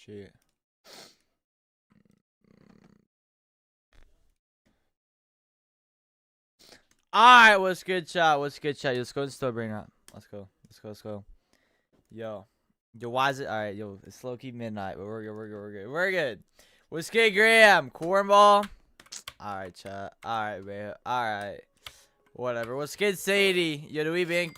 Shit. Alright, what's good, chat? What's good, chat? Let's go and start Brainrot. Let's go. Let's go. Let's go. Yo, why is it? Alright, yo, it's low key midnight, but we're good. We're good. We're good. What's good, Graham? Cornball? Alright, chat. Alright, man. Alright. Whatever. What's good, Sadie? Yo, do we ban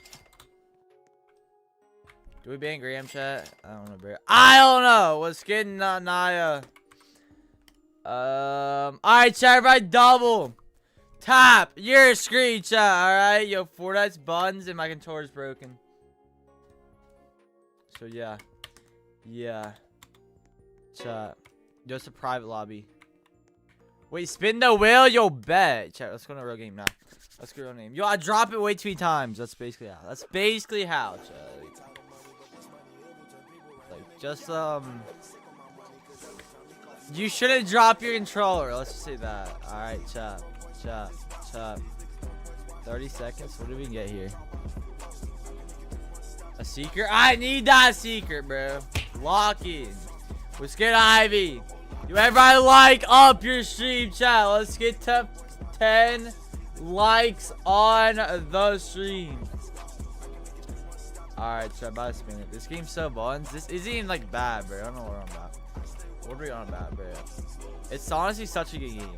Graham, chat? I don't know, bro. I don't know. What's good, Naya? Alright, chat. Everybody double. Tap your screen, chat. Alright, yo, Fortnite's buttons and my controller's broken. So, yeah. Yeah. Chat. Yo, it's a private lobby. Wait, spin the wheel? Yo, bet. Chat, let's go to a real game now. Let's go to a real name. Yo, I drop it way too many times. That's basically how. That's basically how, chat. Like, just, you shouldn't drop your controller. Let's just say that. Alright, chat. Chat. 30 seconds. What do we get here? A secret? I need that secret, bro. Lock in. Let's get Ivy. You everybody like up your stream, chat. Let's get to 10 likes on the stream. Alright, chat. About to spin it. This game's so buns. This isn't even like bad, bro. I don't know what I'm about. What are we on about, bro? It's honestly such a good game.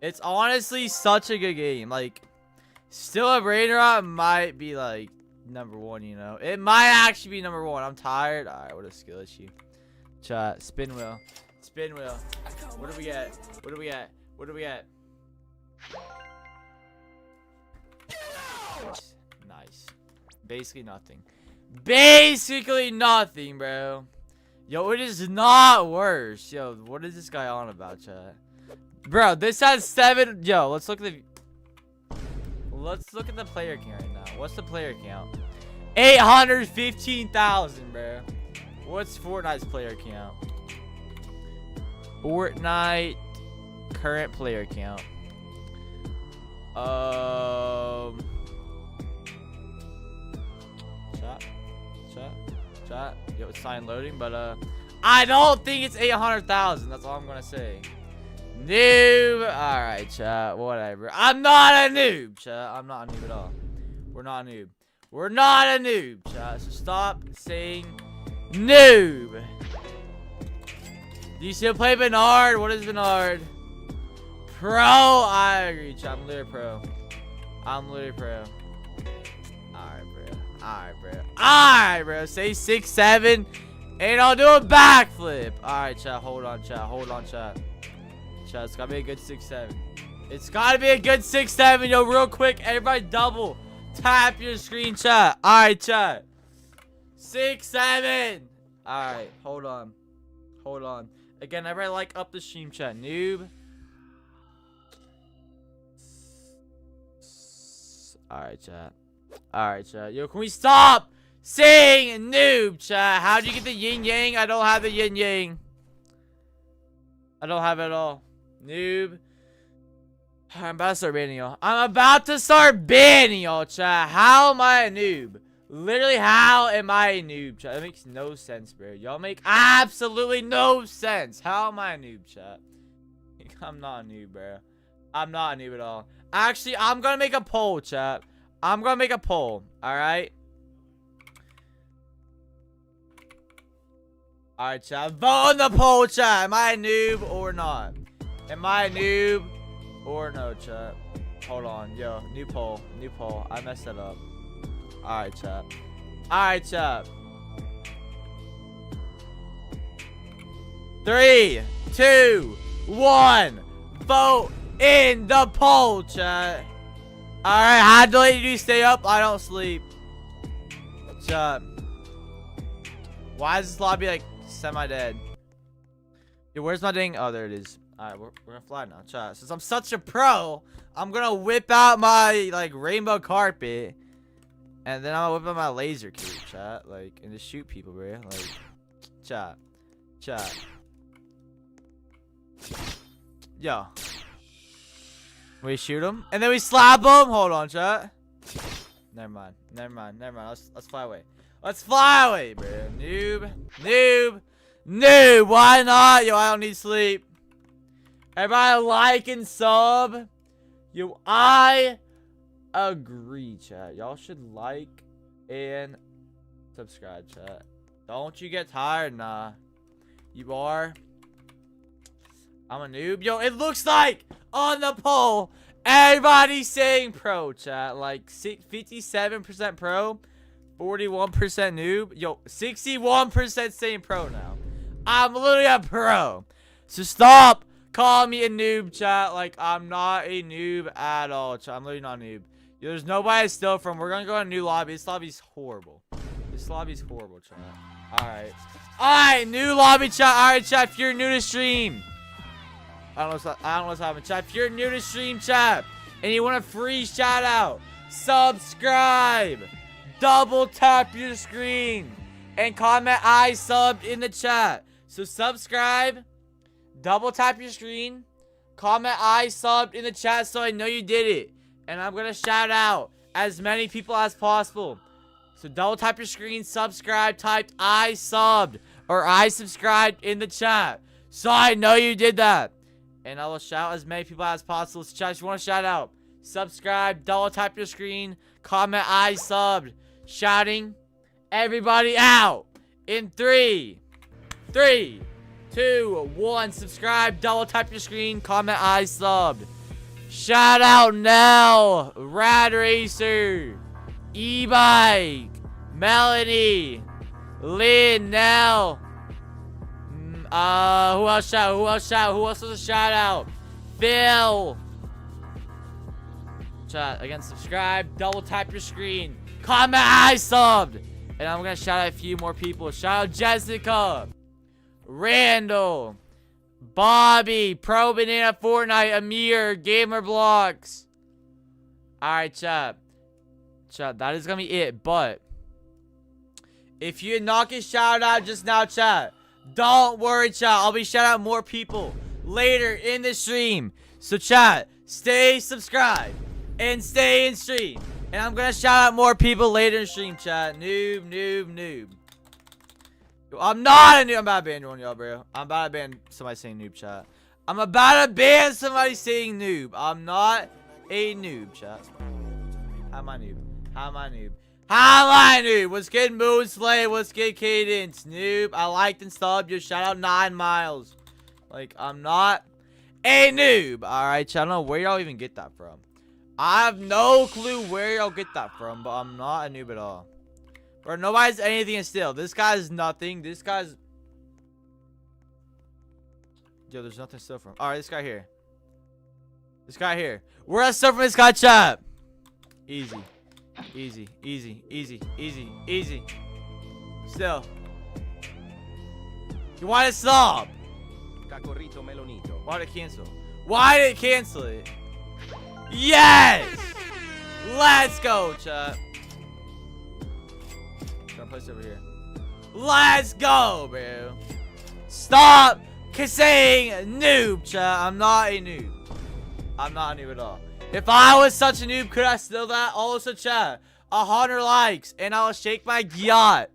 It's honestly such a good game. Like, still a Brainrot might be like #1, you know. It might actually be #1. I'm tired. Alright, what a skill issue. Chat, spin wheel. Spin wheel. What do we get? What do we get? What do we get? Nice. Basically nothing. Basically nothing, bro. Yo, it is not worse. Yo, what is this guy on about, chat? Bro, this has 7. Yo, let's look at the player count right now. What's the player count? 815,000, bro. What's Fortnite's player count? Fortnite current player count. Chat. Yo, it's sign loading, but I don't think it's 800,000. That's all I'm gonna say. Noob. Alright, chat. Whatever. I'm not a noob, chat. I'm not a noob at all. We're not a noob. We're not a noob, chat. So stop saying noob. Do you still play Bernard? What is Bernard? Pro. I agree, chat. I'm literally pro. I'm literally pro. Alright, bro. Alright, bro. Alright, bro. Say 6'7", and I'll do a backflip. Alright, chat. Hold on, chat. Hold on, chat. Chat, it's gotta be a good 6'7". It's gotta be a good 6'7". Yo, real quick, everybody double tap your screen, chat. Alright, chat. 6'7". Alright, hold on. Hold on. Again, everybody like up the stream, chat. Noob. Alright, chat. Alright, chat. Yo, can we stop saying noob, chat? How'd you get the yin yang? I don't have the yin yang. I don't have it at all. Noob. I'm about to start banning y'all. I'm about to start banning y'all, chat. How am I a noob? Literally, how am I a noob, chat? That makes no sense, bro. Y'all make absolutely no sense. How am I a noob, chat? I'm not a noob, bro. I'm not a noob at all. Actually, I'm gonna make a poll, chat. I'm gonna make a poll, alright? Alright, chat. Vote on the poll, chat. Am I a noob or not? Am I a noob or no, chat? Hold on. Yo, new poll. New poll. I messed that up. Alright, chat. Alright, chat. 3, 2, 1. Vote in the poll, chat. Alright, how late do you stay up? I don't sleep. Chat. Why is this lobby like semi-dead? Yo, where's my dang? Oh, there it is. Alright, we're gonna fly now, chat. Since I'm such a pro, I'm gonna whip out my, like, rainbow carpet. And then I'm gonna whip out my laser cape, chat. Like, and just shoot people, bro. Like, chat. Chat. Yo. We shoot him, and then we slap him. Hold on, chat. Never mind. Never mind. Never mind. Let's fly away. Let's fly away, bro. Noob. Noob. Noob, why not? Yo, I don't need sleep. Everybody like and sub. Yo, I agree, chat. Y'all should like and subscribe, chat. Don't you get tired, nah. You are. I'm a noob. Yo, it looks like on the poll, everybody's saying pro, chat. Like 57% pro, 41% noob. Yo, 61% saying pro now. I'm literally a pro. So stop calling me a noob, chat. Like, I'm not a noob at all, chat. I'm literally not a noob. Yo, there's nobody to steal from. We're gonna go to a new lobby. This lobby's horrible. This lobby's horrible, chat. Alright. Alright, new lobby, chat. Alright, chat. If you're new to stream. I don't know what's happening, chat. If you're new to stream, chat, and you want a free shout out, subscribe. Double tap your screen and comment I subbed in the chat. So subscribe, double tap your screen, comment I subbed in the chat so I know you did it. And I'm gonna shout out as many people as possible. So double tap your screen, subscribe, typed I subbed or I subscribed in the chat so I know you did that. And I will shout as many people as possible. So chat, if you want to shout out, subscribe, double tap your screen, comment I subbed. Shouting everybody out in 3, 2, 1. Subscribe, double tap your screen, comment I subbed. Shout out now, Rad Racer, E-Bike, Melanie, Lynn, Nell. Who else shout? Who else shout? Who else was a shout out? Phil. Chat, again, subscribe, double tap your screen, comment I subbed. And I'm gonna shout out a few more people. Shout out Jessica, Randall, Bobby, Pro Banana Fortnite, Amir, Gamer Blocks. Alright, chat. Chat, that is gonna be it. But if you did not get shouted out just now, chat, don't worry, chat. I'll be shouting out more people later in the stream. So, chat, stay subscribed and stay in stream. And I'm gonna shout out more people later in stream, chat. Noob, noob, noob. I'm not a noob. I'm about to ban one, y'all, bro. I'm about to ban somebody saying noob, chat. I'm about to ban somebody saying noob. I'm not a noob, chat. How am I noob? How am I noob? How am I noob? What's good, Moon Slay? What's good, Cadence? Noob. I liked and subbed. Your shout out 9 miles. Like, I'm not a noob. Alright, chat. I don't know where y'all even get that from. I have no clue where y'all get that from, but I'm not a noob at all. Bro, nobody's anything to steal. This guy's nothing. This guy's... Yo, there's nothing to steal from. Alright, this guy here. This guy here. We're gonna steal from this guy, chat. Easy. Easy, easy, easy, easy, easy. Still. You want to stop? Why did it cancel? Why did it cancel it? Yes! Let's go, chat. Trying to place it over here. Let's go, bro. Stop saying noob, chat. I'm not a noob. I'm not a noob at all. If I was such a noob, could I steal that? Also, chat, 100 likes, and I will shake my yacht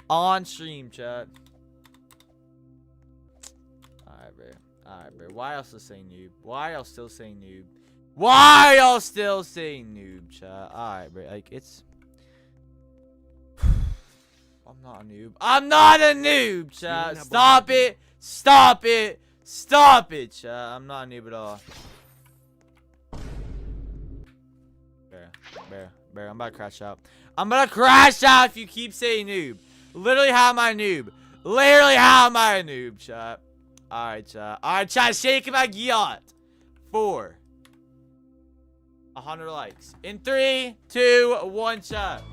on stream, chat. Alright, bro. Alright, bro. Why else still saying noob? Why y'all still saying noob? Why are y'all still saying noob, chat? Alright, bro. Like, it's... I'm not a noob. I'm not a noob, chat. Stop it. Stop it. Stop it, chat. I'm not a noob at all. Bear, I'm about to crash out. I'm gonna crash out if you keep saying noob. Literally, how am I a noob? Literally, how am I a noob, chat? Alright, chat. Alright, chat. Shaking my yacht. 4. 100 likes. In 3, 2, 1, chat.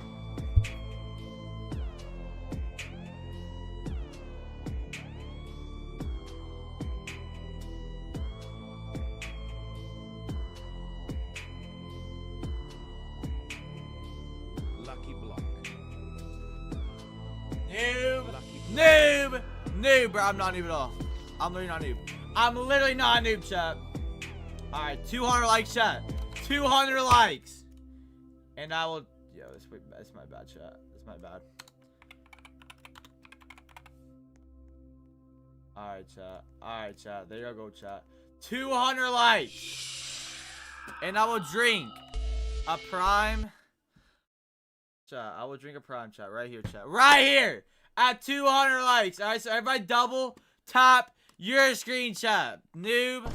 Noob! Noob, bro. I'm not a noob at all. I'm literally not a noob. I'm literally not a noob, chat. Alright, 200 likes, chat. 200 likes. And I will... Yo, that's my bad, chat. That's my bad. Alright, chat. Alright, chat. There you go, chat. 200 likes. And I will drink a prime. Chat, I will drink a prime, chat. Right here, chat. Right here. At 200 likes. Alright, so everybody double tap your screen, chat. Noob.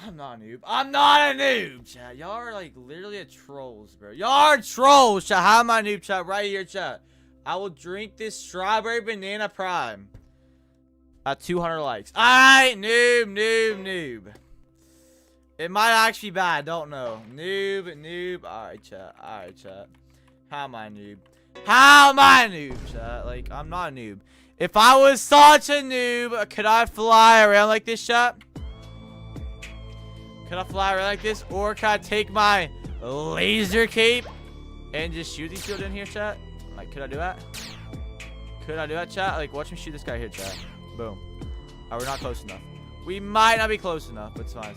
I'm not a noob. I'm not a noob, chat. Y'all are like literally a trolls, bro. Y'all are trolls, chat. How am I noob, chat? Right here, chat. I will drink this strawberry banana prime at 200 likes. Alright, noob. It might actually be bad. Don't know. Noob. Alright, chat. How am I noob? How am I noob, chat? Like, I'm not a noob. If I was such a noob, could I fly around like this, chat? Could I fly around like this? Or could I take my laser cape and just shoot these people in here, chat? Like, could I do that? Could I do that, chat? Like, watch me shoot this guy here, chat. Boom. Alright, we're not close enough. We might not be close enough, but it's fine.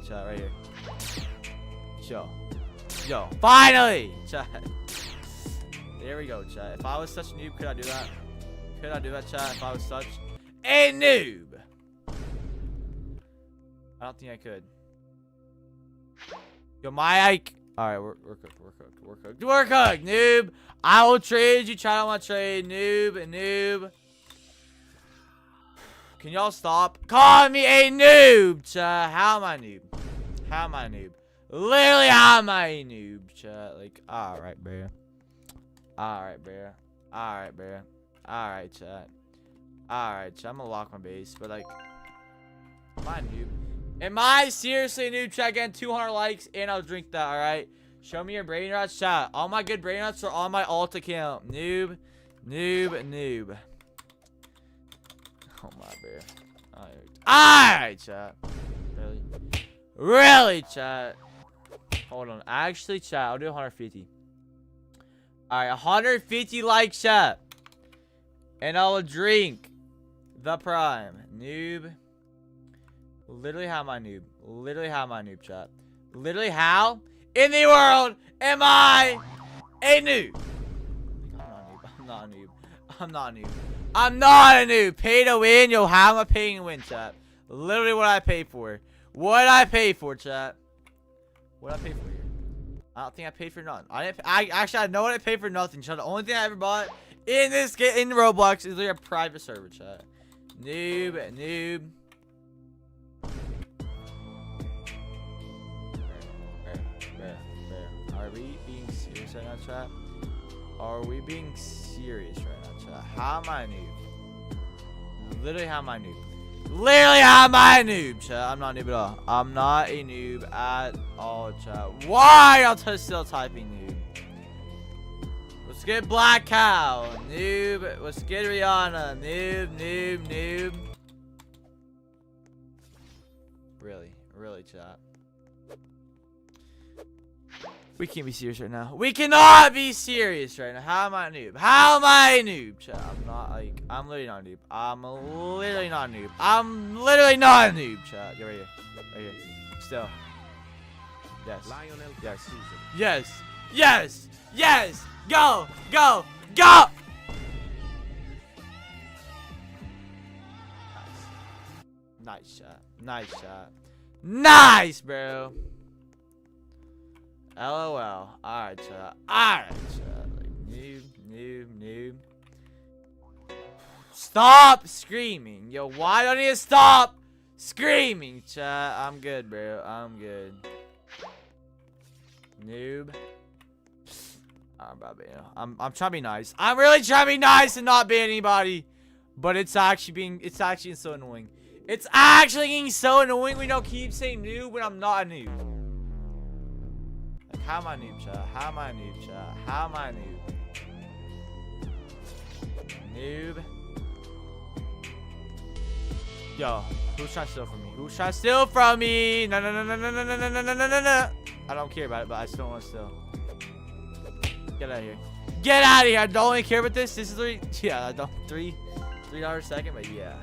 Chat, right here. Yo. Finally! Chat. There we go, chat. If I was such a noob, could I do that? Could I do that, chat? If I was such a noob? I don't think I could. Yo, Mike. Alright, we're cooked. We're cooked, noob. I will trade you. Try to want to trade, noob. Can y'all stop calling me a noob, chat? How am I noob? Literally, how am I a noob, chat? Like, alright, bro. Alright, chat. I'm gonna lock my base, but like, am I a noob? Am I seriously a noob, chat? Again, 200 likes, and I'll drink that, alright? Show me your Brainrots, chat. All my good Brainrots are on my alt account. Noob. Oh my bear. Alright, chat. Really, chat. Hold on. Actually, chat, I'll do 150. Alright, 150 likes, chat. And I will drink the prime. Noob. Literally, how am I noob? Chat? Literally, how in the world am I a noob? I'm not a noob. Pay to win. Yo, how am I paying to win, chat? Literally what I pay for. Chat? What I pay for here? I don't think I paid for nothing. I know what I paid for nothing, chat. The only thing I ever bought in this in Roblox is like a private server, chat. Noob. Are we being serious right now, chat? Are we being serious right now, chat? How am I a noob? Literally, how am I a noob, chat? I'm not a noob at all. I'm not a noob at all, chat. Why are you still typing noob? Let's get Black Cow. Noob. Let's get Rihanna. Noob. Really, chat. We can't be serious right now. We cannot be serious right now. How am I a noob? Chat? I'm literally not a noob. I'm literally not a noob, chat. You're right here. Still. Yes. Go. Nice shot. Nice, bro. LOL. Alright, chat. Like, noob. Stop screaming. Yo, why don't you stop screaming, chat? I'm good, bro. I'm good. Noob. I'm trying to be nice. I'm really trying to be nice and not ban anybody. But it's actually so annoying. It's actually getting so annoying when y'all keep saying noob when I'm not a noob. Like, how am I a noob, chat? Noob. Yo, who's trying to steal from me? No. I don't care about it, but I still want to steal. Get out of here. I don't really care about this. This is $3 a second, but yeah.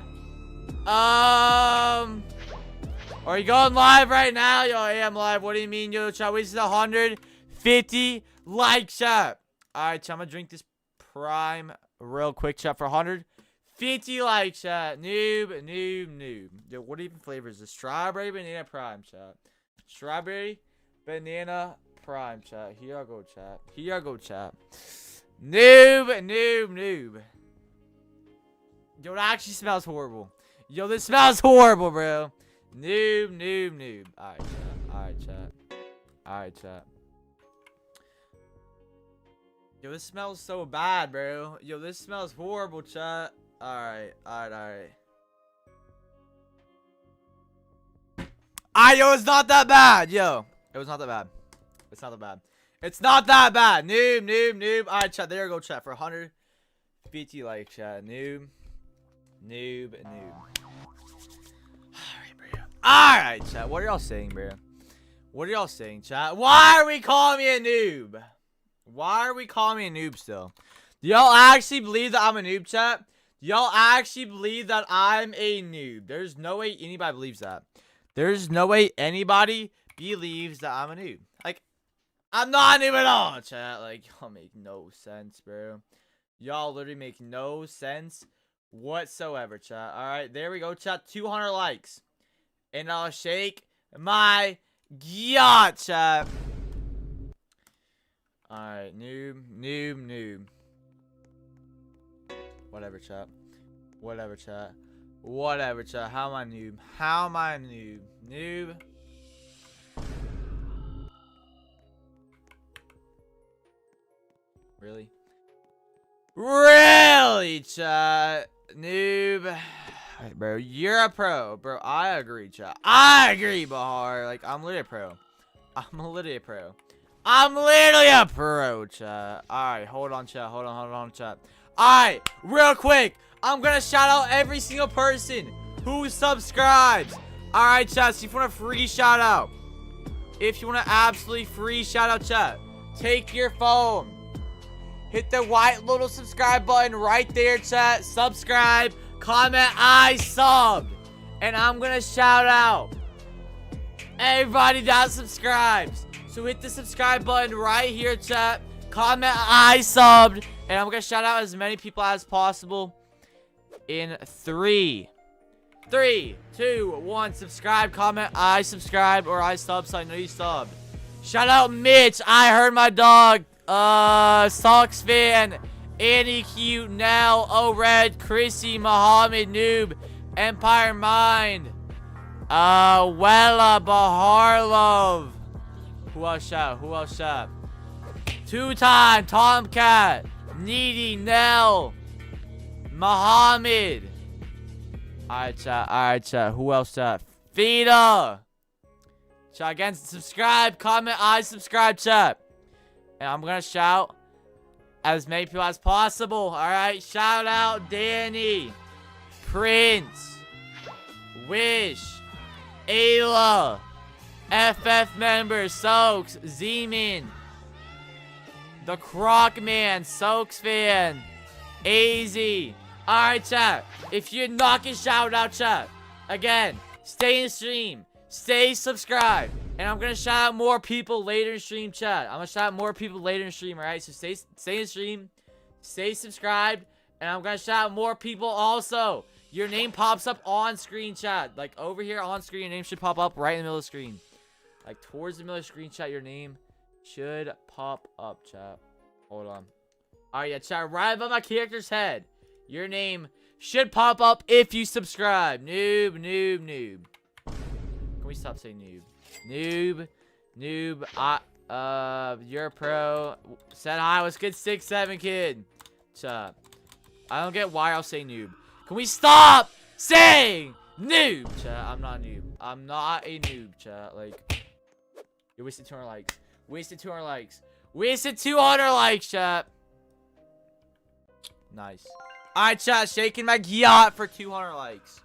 Are you going live right now? Yo, I am live. What do you mean, yo, chat? This is 150 likes, chat. Alright, chat. I'm gonna drink this prime real quick, chat, for 150 50 likes, chat. Noob. Yo, what even flavor is this? Strawberry banana prime, chat. Strawberry banana prime, chat. Here I go, chat. Noob. Yo, it actually smells horrible. Yo, this smells horrible, bro. Noob. Alright, chat. Yo, this smells so bad, bro. Yo, this smells horrible, chat. Alright. Yo, it's not that bad. Yo, it was not that bad. It's not that bad. Noob. Alright, chat. There you go, chat. For 150 likes, chat. Noob. Alright, chat. What are y'all saying, bro? Chat? Why are we calling me a noob? Still? Do y'all actually believe that I'm a noob, chat? Y'all actually believe that I'm a noob? There's no way anybody believes that. There's no way anybody believes that I'm a noob. Like, I'm not a noob at all, chat. Like, y'all make no sense, bro. Y'all literally make no sense whatsoever, chat. Alright, there we go, chat. 200 likes. And I'll shake my yacht, chat. Alright, noob. Whatever, chat. How am I noob? Noob. Really, chat? Noob. Alright, bro, you're a pro. Bro, I agree, chat. I agree, Bahar. Like, I'm literally a pro. I'm literally a pro, chat. Alright, hold on, chat. Alright, real quick. I'm gonna shout out every single person who subscribes. Alright, chat. So if you want a free shout out, chat, take your phone. Hit the white little subscribe button right there, chat. Subscribe. Comment, I subbed. And I'm gonna shout out everybody that subscribes. So hit the subscribe button right here, chat. Comment, I subbed. And I'm gonna shout out as many people as possible. In 3, 2, 1. Subscribe, comment, I subscribe, or I sub, so I know you subbed. Shout out Mitch. I heard my dog. Sox fan. Annie Cute, Nell, O-Red, Chrissy, Muhammad, Noob, Empire Mind, Wella, Bahar Love. Who else shout? 2-time, Tomcat, Needy, Nell, Muhammad. Alright, chat. Who else, chat? Fida. Chat, again, subscribe, comment, I subscribe, chat. And I'm gonna shout as many people as possible. Alright, shout out Danny, Prince, Wish, Ayla, FF member, Soaks, Z-Man, the Croc Man, Soaks fan, AZ. Alright, chat. If you're not getting shout out, chat, again, stay in the stream, stay subscribed. And I'm gonna shout out more people later in stream, chat. Alright? So stay in the stream, stay subscribed, and I'm gonna shout out more people also. Your name pops up on screen, chat. Like over here on screen, your name should pop up right in the middle of the screen. Like towards the middle of the screen, chat, your name should pop up, chat. Hold on. Alright, yeah, chat, right above my character's head. Your name should pop up if you subscribe. Noob. Can we stop saying noob? Noob, you're a pro. Said hi, what's good, 6'7" kid. Chat. I don't get why I'll say noob. Can we stop saying noob, chat? I'm not a noob. I'm not a noob, chat. Like, you wasted 200 likes. Wasted 200 likes, chat. Nice. Alright, chat, shaking my yacht for 200 likes.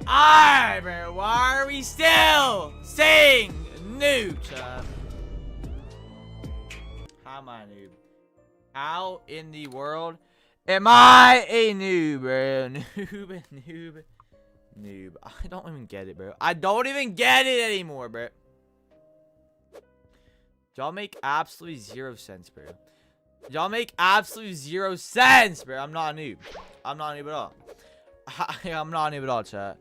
Alright, bro. Why are we still saying noob, chat? How am I a noob? How in the world am I a noob, bro? Noob. I don't even get it, bro. I don't even get it anymore, bro. Y'all make absolutely 0 sense, bro. Y'all make absolutely 0 sense, bro. I'm not a noob. I'm not a noob at all. I'm not a noob at all, chat.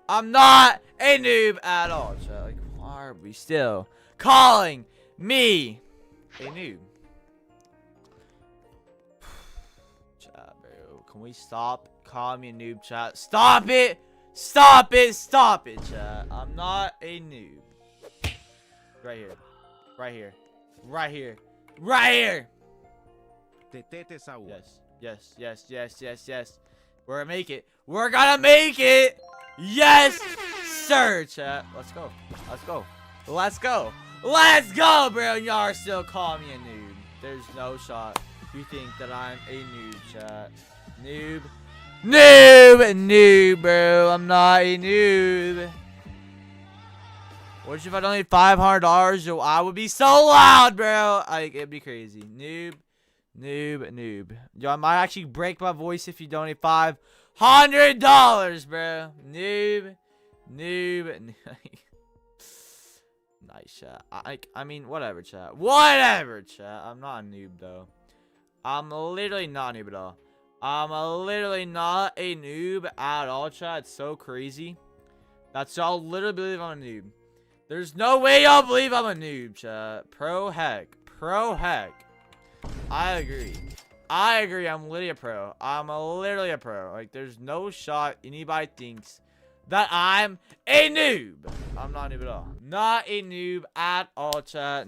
I'm not a noob at all, chat. Like, why are we still calling me a noob? Chat, bro. Can we stop calling me a noob, chat? Stop it! Stop it! Stop it, chat. I'm not a noob. Right here. Right here. Right here. Right here! Yes. Yes. We're gonna make it. We're gonna make it! Yes, sir, chat. Let's go. Let's go. Let's go. Let's go, bro. Y'all are still calling me a noob. There's no shot. You think that I'm a noob, chat. Noob. Noob, bro. I'm not a noob. What if I don't need $500? Yo, I would be so loud, bro. It'd be crazy. Noob. Yo, I might actually break my voice if you donate $500, bro. Noob. Nice, chat. I mean, whatever, chat. Whatever, chat. I'm not a noob, though. I'm literally not a noob at all. I'm literally not a noob at all, chat. It's so crazy. That's y'all literally believe I'm a noob. There's no way y'all believe I'm a noob, chat. Pro heck. I agree. I'm literally a pro. I'm literally a pro. Like, there's no shot anybody thinks that I'm a noob. I'm not a noob at all. Not a noob at all, chat.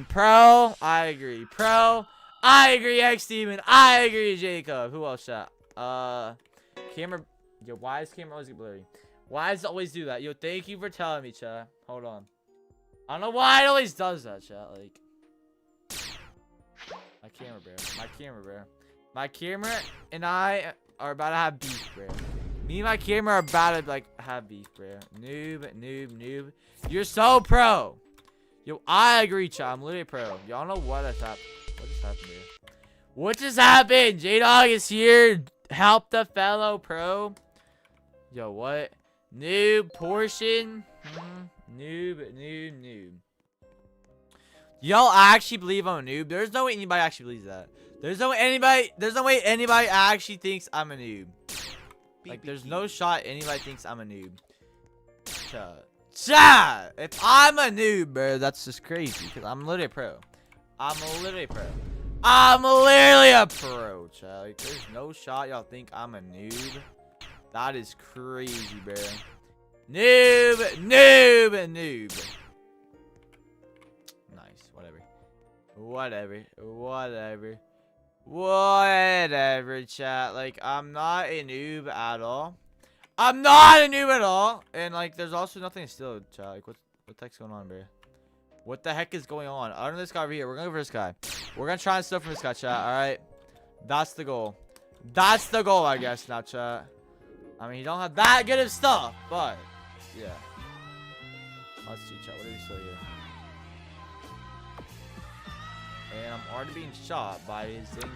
Pro. I agree. Pro. I agree, X Demon. I agree, Jacob. Who else, chat? Camera. Yo, why is camera always get blurry? Why does it always do that? Yo, thank you for telling me, chat. Hold on. I don't know why it always does that, chat. Like, my camera, bro. My camera and I are about to have beef, bro. Me and my camera are about to, like, have beef, bro. Noob. You're so pro. Yo, I agree, chat. I'm literally pro. Y'all know what has happened. What just happened here? What just happened? J-Dog is here. Help the fellow pro. Yo, what? Noob portion. Noob. Y'all actually believe I'm a noob? There's no way anybody actually believes that. There's no way anybody actually thinks I'm a noob. Like, there's no shot anybody thinks I'm a noob. Chat. If I'm a noob, bro, that's just crazy. Because I'm literally a pro. I'm literally a pro, chat. Like, there's no shot y'all think I'm a noob. That is crazy, bro. Noob. Nice. Whatever, chat. Like, I'm not a noob at all. And, like, there's also nothing still, chat. Like, what the heck's going on, bro? What the heck is going on? Other than this guy over here, we're gonna go for this guy. We're gonna try and steal from this guy, chat. Alright? That's the goal. I guess, now, chat. I mean, he don't have that good of stuff, but yeah. Let's see, chat. What do we steal here? And I'm already being shot by his thing.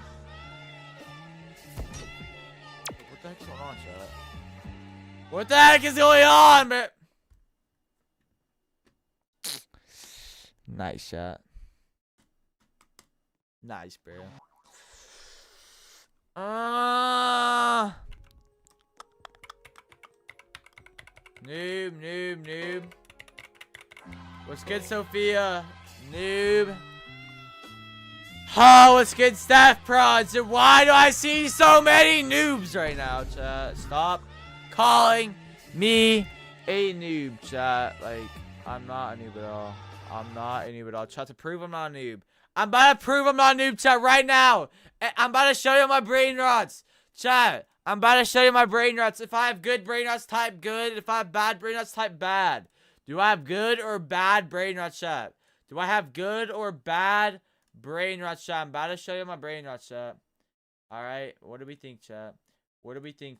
What the heck's going on, chat? What the heck is going on, bro? Nice shot. Nice, bro. Noob. What's good, Sophia? Noob. Oh, what's good, Staff Prods? And why do I see so many noobs right now, chat? Stop calling me a noob, chat. Like, I'm not a noob at all. Chat, to prove I'm not a noob. I'm about to prove I'm not a noob, chat, right now. I'm about to show you my brain rots. Chat, I'm about to show you my brain rots. If I have good brain rots, type good. If I have bad brain rots, type bad. Do I have good or bad brain rots, chat? Do I have good or bad brain rots, chat? I'm about to show you my brain rots, chat. Alright, what do we think, chat? What do we think?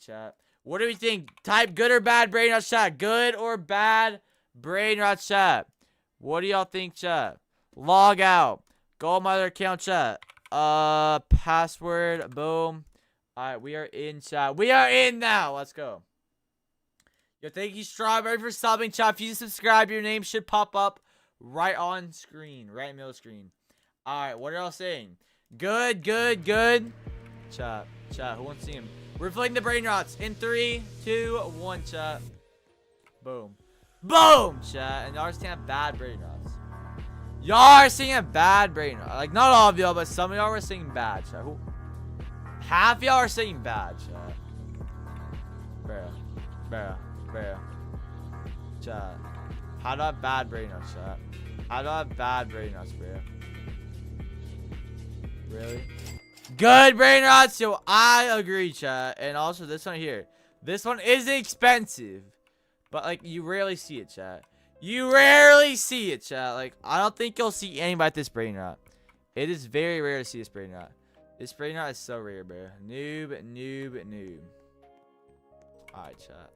Type good or bad brain rots, chat. Good or bad brain rots, chat. What do y'all think, chat? Log out. Go on my other account, chat. Password. Boom. Alright, we are in, chat. We are in now. Let's go. Yo, thank you, Strawberry, for subbing, chat. If you subscribe, your name should pop up right on screen. Right in the middle of the screen. Alright, what are y'all saying? Good, good, good. Chat, who wants to see him? We're flicking the brain rots in 3, 2, 1, chat. Boom. Boom, chat. And y'all are seeing bad brain rots. Y'all are seeing a bad brain rot. Like, not all of y'all, but some of y'all are seeing bad, chat. Half y'all are saying bad, chat. Bruh. Chat. How do I have bad brain rots, chat? How do I have bad brain rots, bro? Really? Good brain rots, yo. I agree, chat. And also this one here. This one is expensive, but like you rarely see it, chat. You rarely see it, chat. Like I don't think you'll see anybody at this brain rot. It is very rare to see this brain rot. This brain rot is so rare, bro. Noob. Alright, chat.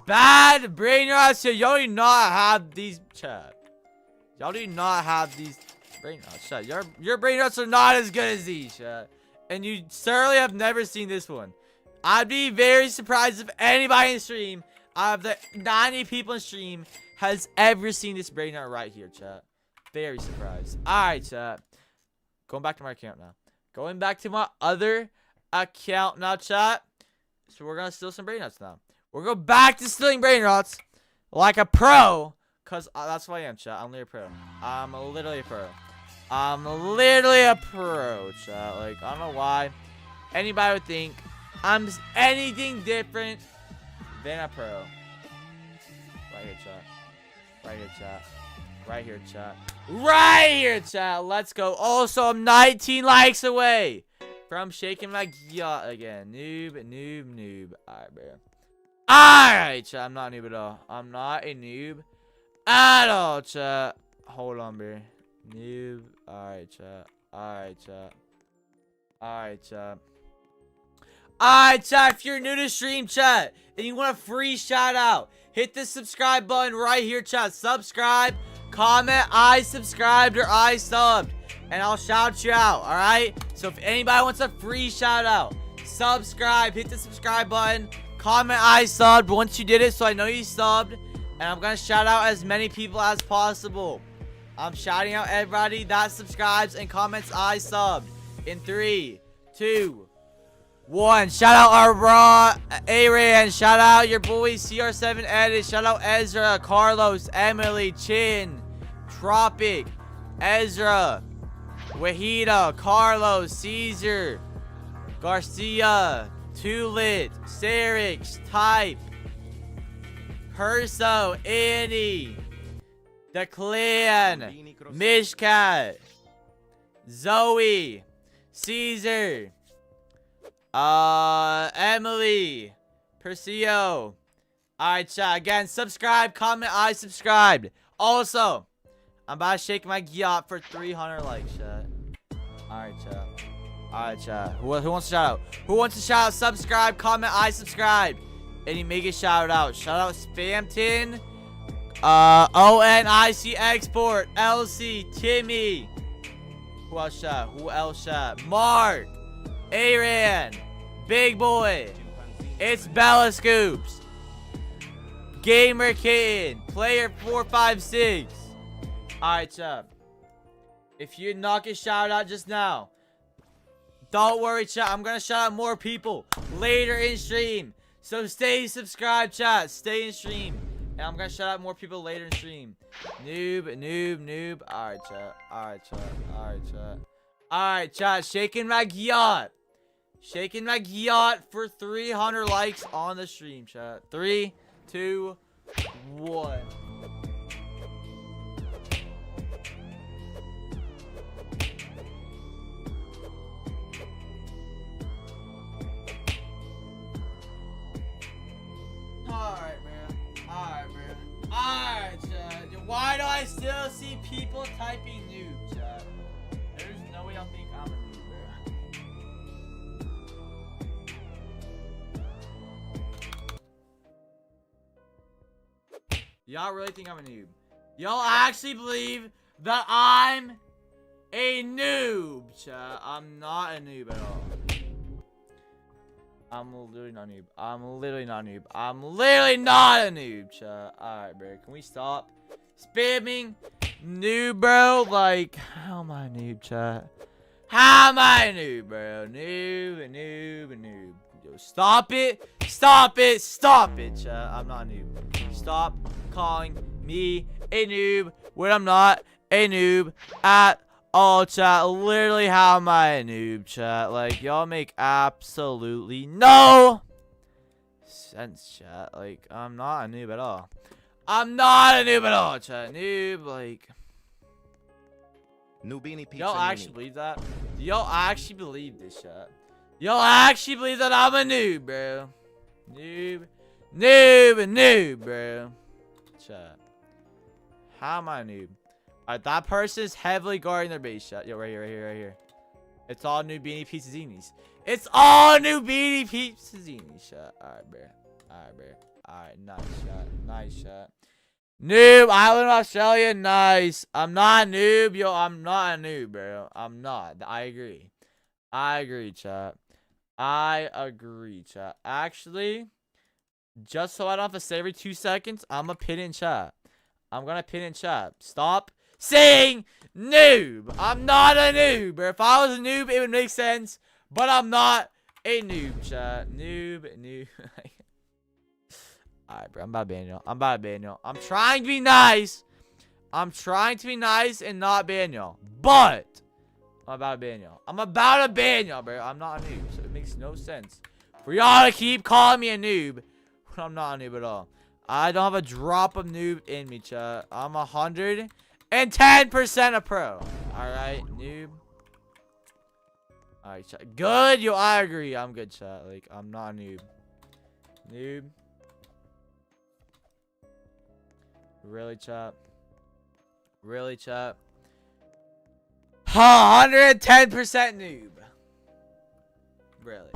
Bad brain rots. Y'all do not have these, chat. Y'all do not have these brain rots, chat. Your brain rots are not as good as these, chat. And you certainly have never seen this one. I'd be very surprised if anybody in stream, out of the 90 people in stream, has ever seen this brain rot right here, chat. Very surprised. Alright, chat. Going back to my account now. Going back to my other account now, chat. So we're gonna steal some brain rots now. We're going back to stealing brain rots like a pro. Because that's what I am, chat. I'm literally a pro. I'm literally a pro. I'm literally a pro, chat. Like, I don't know why anybody would think I'm just anything different than a pro. Right here, chat. Right here, chat. Right here, chat. Right here, chat. Let's go. Also, I'm 19 likes away from shaking my yacht again. Noob. Alright, bro. Alright, chat. I'm not a noob at all. I'm not a noob at all, chat. Hold on, bro. Noob. Alright, chat. Alright, chat. If you're new to stream, chat, and you want a free shout out, hit the subscribe button right here, chat. Subscribe, comment, I subscribed or I subbed, and I'll shout you out, alright? So if anybody wants a free shout out, subscribe, hit the subscribe button, comment, I subbed once you did it, so I know you subbed, and I'm gonna shout out as many people as possible. I'm shouting out everybody that subscribes and comments I subbed in 3, 2, 1. Shout out our raw Aaron. Shout out your boy CR7 Edit. Shout out Ezra, Carlos, Emily, Chin, Tropic, Ezra, Wahida, Carlos, Caesar, Garcia, Tulit, Serix, Type, Perso, Annie, The Clan, Mishkat, Zoe, Caesar, Emily, Perseo. Alright, chat. Again, subscribe, comment, I subscribed. Also, I'm about to shake my yacht for 300 likes, chat. Alright, chat. Who wants to shout out? Who wants to shout out? Subscribe, comment, I subscribed. And you make a shout out. Shout out Spamton, ONIC Export, LC, Timmy. Who else shot? Mark, Aaron, Big Boy. It's Bella Scoops, Gamer Kitten, Player 456. Alright, chat. If you did not get shouted out just now, don't worry, chat. I'm gonna shout out more people later in stream. So stay subscribed, chat. Stay in stream. And I'm gonna shout out more people later in stream. Noob. Alright, chat. Shaking my yacht. Shaking my yacht for 300 likes on the stream, chat. 3, 2, 1. Alright, chat. Why do I still see people typing noob, chat? There's no way y'all think I'm a noob, bro. Y'all really think I'm a noob? Y'all actually believe that I'm a noob, chat. I'm not a noob at all. I'm literally not a noob. I'm literally not a noob. I'm literally not a noob, chat. Alright, bro. Can we stop spamming noob, bro? Like, how am I a noob, chat? How am I a noob, bro? Noob, noob, noob. Yo, stop it. Stop it. Stop it, chat. I'm not a noob. Stop calling me a noob when I'm not a noob at all, chat. Literally, how am I a noob, chat? Like, y'all make absolutely no sense, chat. Like, I'm not a noob at all. I'm not a noob at all, chat. Noob, like... Noobini pizza. Y'all actually believe that? Do y'all actually believe this, chat? Y'all actually believe that I'm a noob, bro? Noob. Noob, noob, bro. Chat. How am I a noob? Alright, that person is heavily guarding their base, chat. Yo, right here, right here, right here. It's all new beanie pizzazinis. It's all new beanie pizzazinis, chat. Alright, bro. Alright, bro. Alright, nice shot. Nice shot. Noob, Island Australia, nice. I'm not a noob, yo. I'm not a noob, bro. I'm not. I agree. I agree, chat. I agree, chat. Actually, just so I don't have to say every 2 seconds, I'm gonna pin in chat. I'm gonna pin in chat. Stop saying noob. I'm not a noob, bro. If I was a noob, it would make sense. But I'm not a noob, chat. Noob, noob. Alright, bro. I'm about to ban y'all. I'm about to ban y'all. I'm trying to be nice. I'm trying to be nice and not ban y'all. But I'm about to ban y'all. I'm about to ban y'all, bro. I'm not a noob, so it makes no sense for y'all to keep calling me a noob when I'm not a noob at all. I don't have a drop of noob in me, chat. I'm 110% a pro. Alright, noob. Alright, chat. Good, yo, I agree. I'm good, chat. Like, I'm not a noob. Noob. Really, chat? Really, chat? 110% noob. Really?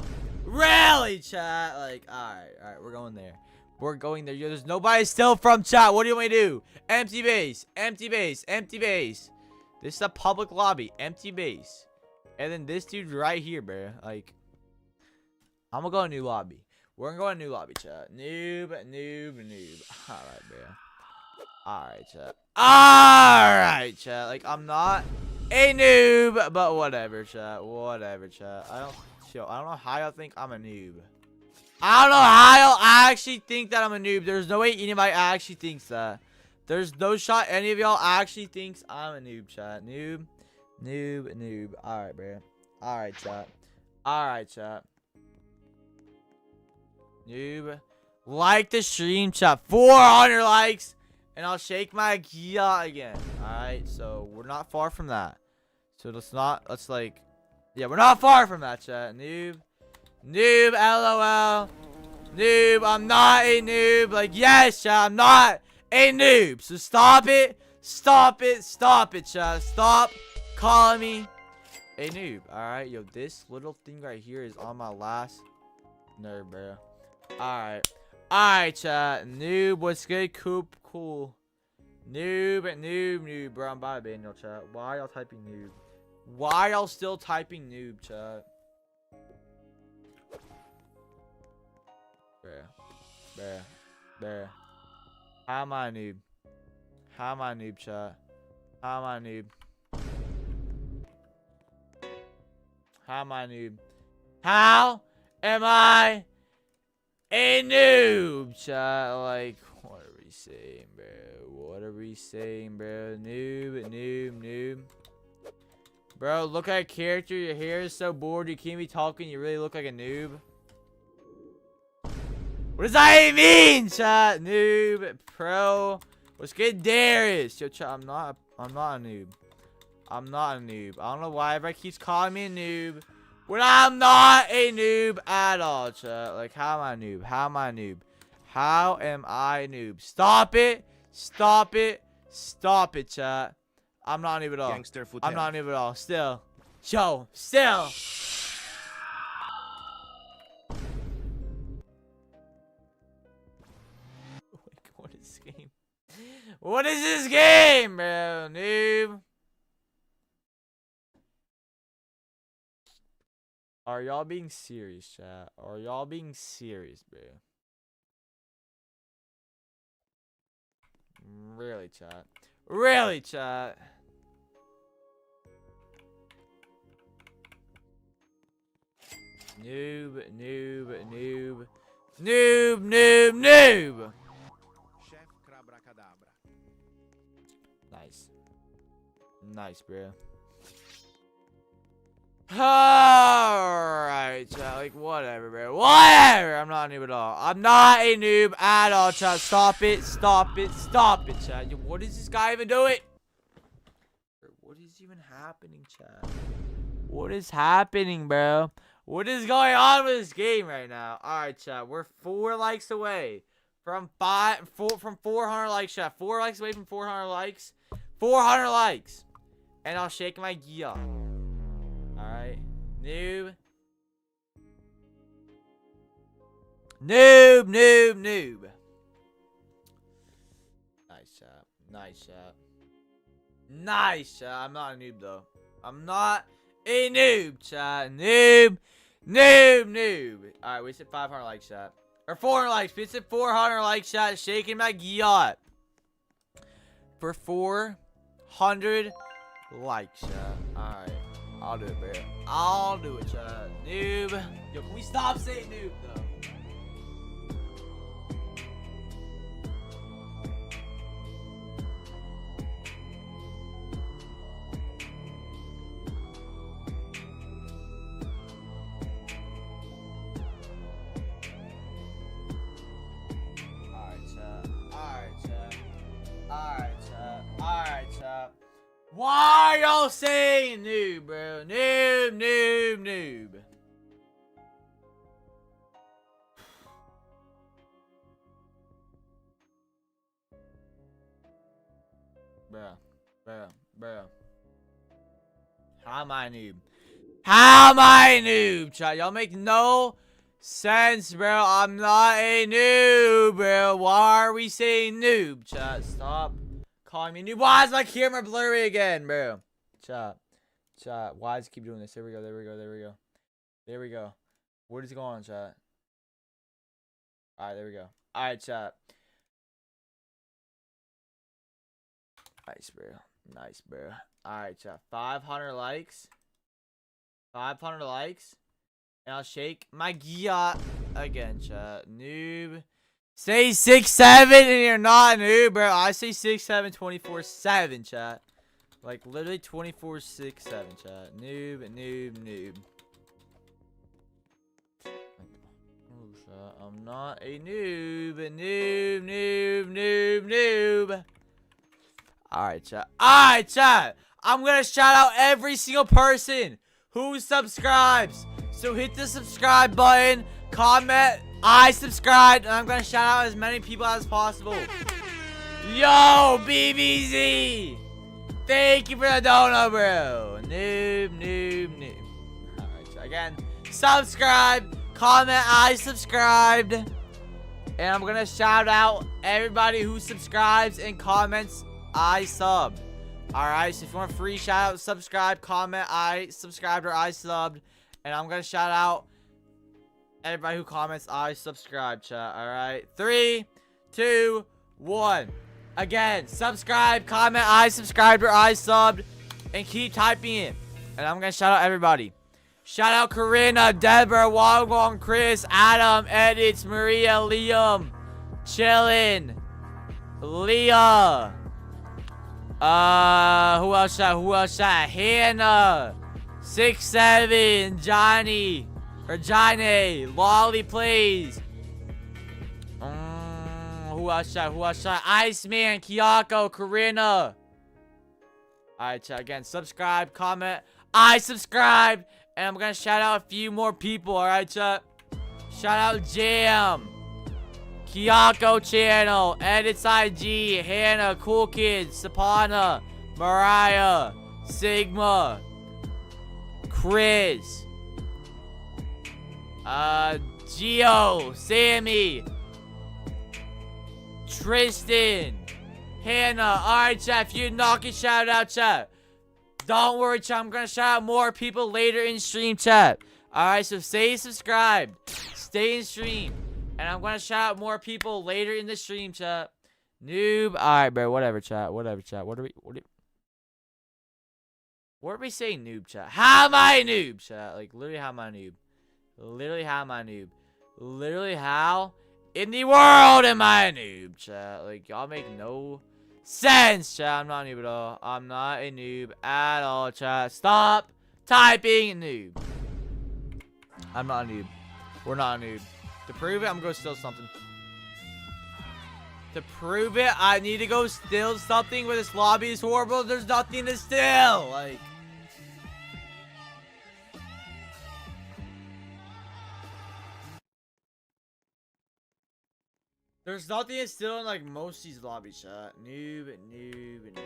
Really, chat? Like, alright, we're going there. We're going there. Yo, there's nobody still from chat. What do you want me to do? Empty base. Empty base. Empty base. This is a public lobby. Empty base. And then this dude right here, bro. Like, I'm gonna go to new lobby. We're gonna go to new lobby, chat. Noob, noob, noob. Alright, bro. Alright, chat. Alright, chat. Like, I'm not a noob, but whatever, chat. Whatever, chat. I don't know how y'all think I'm a noob. I don't know how y'all actually think that I'm a noob. There's no way anybody actually thinks that. There's no shot any of y'all actually thinks I'm a noob, chat. Noob. Noob, noob. Alright, bro. Alright, chat. Alright, chat. Noob. Like the stream, chat. 400 likes. And I'll shake my Gia again. Alright, so we're not far from that. So yeah, we're not far from that, chat. Noob. Noob, LOL. Noob, I'm not a noob. Like, yes, chat, I'm not a noob. So stop it. Stop it. Stop it, chat. Stop calling me a noob. Alright, yo, this little thing right here is on my last nerve, bro. Alright. Alright, chat. Noob, what's good? Cool. Noob, bro. I'm about to ban y'all, chat. Why y'all typing noob? Why y'all still typing noob, chat? Bruh. How am I a noob? How am I a noob, chat? How am I a noob? How am I a noob? How am I a noob, chat? Like, what are we saying, bro? What are we saying, bro? Noob. Bro, look at character. Your hair is so bored. You can't be talking. You really look like a noob. What does that even mean, chat? Noob, pro. What's good, Darius? Yo, chat, I'm not a noob. I'm not a noob. I don't know why everybody keeps calling me a noob when I'm not a noob at all, chat. Like, how am I a noob? How am I a noob? How am I a noob? Stop it. Stop it. Stop it, chat. I'm not a noob at all. I'm not a noob at all. Still. Yo, still. What is this game? What is this game, bro? Noob. Are y'all being serious, chat? Are y'all being serious, bro? Really, chat? Really, chat? Noob, noob, noob. Noob, noob, noob! Nice. Nice, bro. Alright, chat. Like, whatever, bro. Whatever! I'm not a noob at all. I'm not a noob at all, chat. Stop it. Stop it. Stop it, chat. Yo, what is this guy even doing? What is even happening, chat? What is happening, bro? What is going on with this game right now? Alright, chat. We're 4 likes away from 400 likes, chat. 4 likes away from 400 likes. 400 likes. And I'll shake my gear. Alright. Noob. Noob, noob, noob. Nice chat. Nice chat. Nice chat. I'm not a noob though. I'm not a noob, chat. Noob. Noob, noob. Alright, we said 500 likes, chat. Or 400 likes. We said 400 likes, chat. Shaking my yacht. For 400 likes, chat. Alright. I'll do it, bro. I'll do it, chat. Noob. Yo, can we stop saying noob, though? Why are y'all saying noob, bro? Noob, noob, noob. Bro. How am I a noob? How am I a noob, chat? Y'all make no sense, bro. I'm not a noob, bro. Why are we saying noob, chat? Stop calling me noob. Why is my camera blurry again, bro? Chat. Why does it keep doing this? Here we go. There we go. What is going on, chat? Alright, there we go. Alright, chat. Nice, bro. Alright, chat. 500 likes. 500 likes. And I'll shake my yacht again, chat. Noob. Say 6'7" and you're not a noob, bro. I say 6'7" 24/7, chat. Like, literally 24/6/7, chat. Noob. Oh, chat. I'm not a noob. Noob. Alright, chat. I'm gonna shout out every single person who subscribes. So hit the subscribe button, comment, I subscribed, and I'm gonna shout out as many people as possible. Yo, BBZ! Thank you for the donut, bro. Noob. Alright, so again, subscribe, comment, I subscribed. And I'm gonna shout out everybody who subscribes and comments, I subbed. Alright, so if you want a free shout out, subscribe, comment, I subscribed or I subbed. And I'm gonna shout out everybody who comments, I subscribe, chat. Alright. 3, 2, 1. Again, subscribe, comment, I subscribed or I subbed. And keep typing it. And I'm gonna shout out everybody. Shout out Corinna, Deborah, Wagwong, Chris, Adam, Edits, Maria, Liam, Chillin, Leah. Who else shout? Hannah. 6'7", Johnny, Lolly Plays. Who else shot? Iceman, Kyoko, Corinna. Alright, chat. Again, subscribe, comment. I subscribed. And I'm gonna shout out a few more people. Alright, chat. Shout out Jam, Kyoko Channel, Edits IG, Hannah, Cool Kids, Sapana, Mariah, Sigma, Chris, Gio, Sammy, Tristan, Hannah. Alright, chat. If you're not gonna shout out, chat. Don't worry, chat. I'm gonna shout out more people later in stream, chat. Alright, so stay subscribed. Stay in stream. And I'm gonna shout out more people later in the stream, chat. Noob. Alright, bro. Whatever, chat. Whatever, chat. What are we saying, noob, chat? How am I a noob, chat? Like, literally, how am I a noob? Literally, how am I a noob? Literally, how in the world am I a noob, chat? Like, y'all make no sense, chat. I'm not a noob at all. I'm not a noob at all, chat. Stop typing noob. I'm not a noob. We're not a noob. To prove it, I'm gonna steal something. To prove it, I need to go steal something, but this lobby is horrible. There's nothing to steal. Like, there's nothing to steal in, like, most of these lobbies, chat. Noob, noob, noob.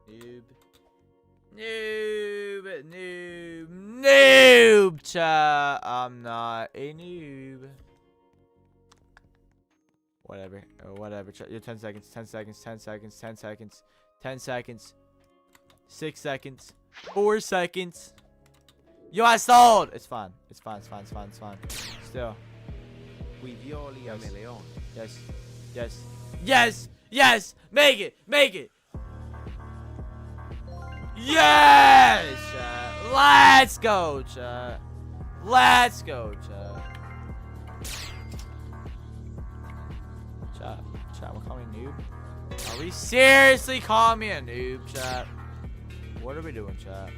Noob. Noob, noob, noob, chat. I'm not a noob. Whatever, whatever, chat. You're 10 seconds, 10 seconds, 10 seconds, 10 seconds, 10 seconds, 6 seconds, 4 seconds. Yo, I sold! It's fine. It's fine, it's fine, it's fine, it's fine. Still. Yes. Yes. Yes! Yes! Make it! Make it! Yes, chat. Let's go, chat. Let's go, chat. Chat, we're calling me a noob? Are we seriously calling me a noob, chat? What are we doing, chat?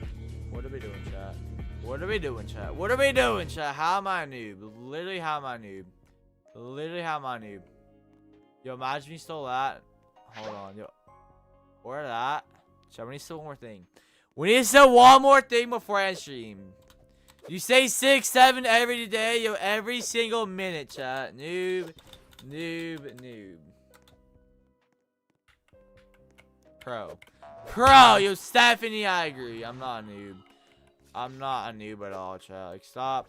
What are we doing, chat? What are we doing, chat? What are we doing, chat? How am I a noob? Literally, how am I a noob? Literally, how am I a noob? Yo, imagine you stole that. Hold on, yo. Or that. Chat, we need to steal one more thing. We need to steal one more thing before I end stream. You say 6, 7 every day, yo, every single minute, chat. Noob, noob, noob. Pro, yo, Stephanie, I agree. I'm not a noob. I'm not a noob at all, chat. Like, stop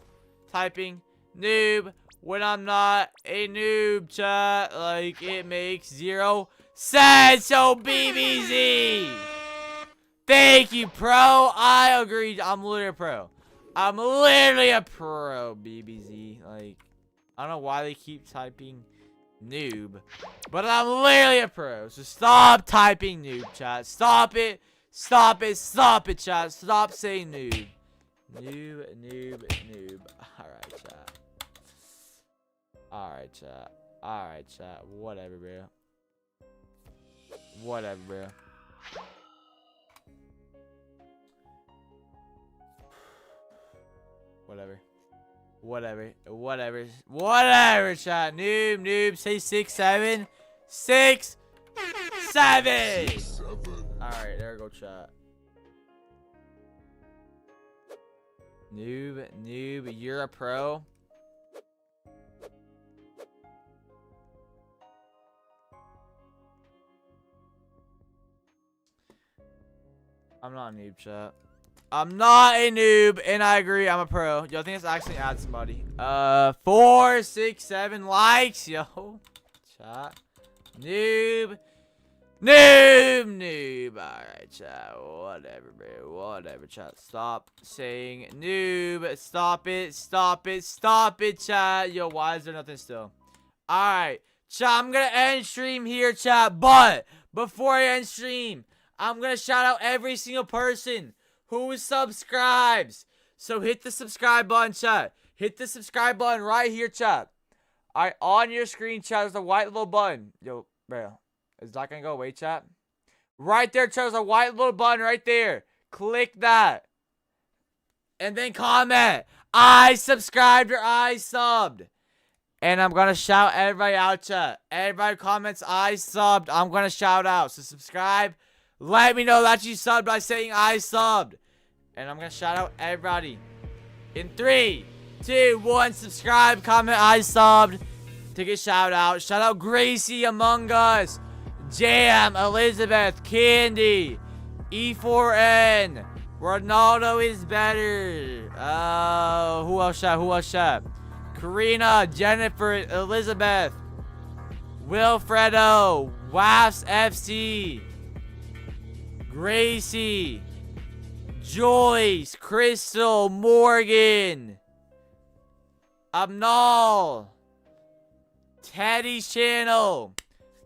typing noob when I'm not a noob, chat. Like, it makes 0 sense, yo, BBZ. Thank you, pro. I agree. I'm literally a pro. I'm literally a pro, BBZ. Like, I don't know why they keep typing noob, but I'm literally a pro. So stop typing noob, chat. Stop it. Stop it. Stop it, chat. Stop saying noob. Noob, noob, noob. Alright, chat. Alright, chat. Alright, chat. Whatever, bro. Whatever, bro. Whatever. Whatever. Whatever. Whatever, chat. Noob, noob. Say 6, 7. 6, 7. Alright, there we go, chat. Noob, noob. You're a pro. I'm not a noob, chat. I'm not a noob, and I agree. I'm a pro. Yo, I think let's actually add somebody. 4, 6, 7 likes, yo. Chat. Noob. Noob, noob. Alright, chat. Whatever, bro. Whatever, chat. Stop saying noob. Stop it. Stop it. Stop it, chat. Yo, why is there nothing still? Alright. Chat, I'm gonna end stream here, chat. But before I end stream, I'm gonna shout out every single person who subscribes. So hit the subscribe button, chat. Hit the subscribe button right here, chat. Alright, on your screen, chat, there's a white little button. Yo, bro. Is that gonna go away, chat? Right there, chat, there's a white little button right there. Click that. And then comment, I subscribed or I subbed. And I'm gonna shout everybody out, chat. Everybody comments, I subbed. I'm gonna shout out. So subscribe. Let me know that you subbed by saying I subbed. And I'm gonna shout out everybody. In 3, 2, 1, subscribe, comment, I subbed. To get shout out. Shout out Gracie Among Us. Jam, Elizabeth, Candy, E4N, Ronaldo is better. Who else shout? Who else shout? Karina, Jennifer, Elizabeth, Wilfredo, Waffs FC, Gracie, Joyce, Crystal, Morgan, Abnal, Teddy's channel.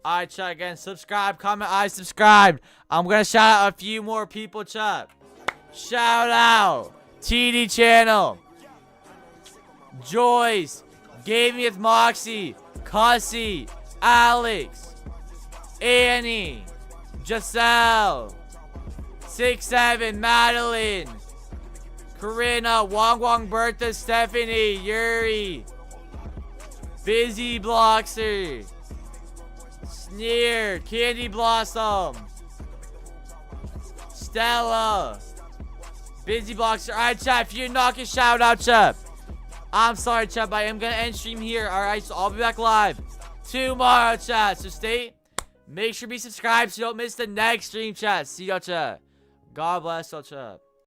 Alright, chat, again, subscribe, comment, I subscribed. I'm gonna shout out a few more people, chat. Shout out, TD channel, Joyce, Gaming with Moxie, Cussy, Alex, Annie, Giselle, 6-7, Madeline, Corinna, Wong Bertha, Stephanie, Yuri, Busy Bloxer, Sneer, Candy Blossom, Stella, Busy Bloxer. Alright, chat, if you're not gonna shout out, chat, I'm sorry, chat, but I am gonna end stream here. Alright, so I'll be back live tomorrow, chat. So make sure to be subscribed so you don't miss the next stream, chat. See y'all, chat. God bless y'all, chat.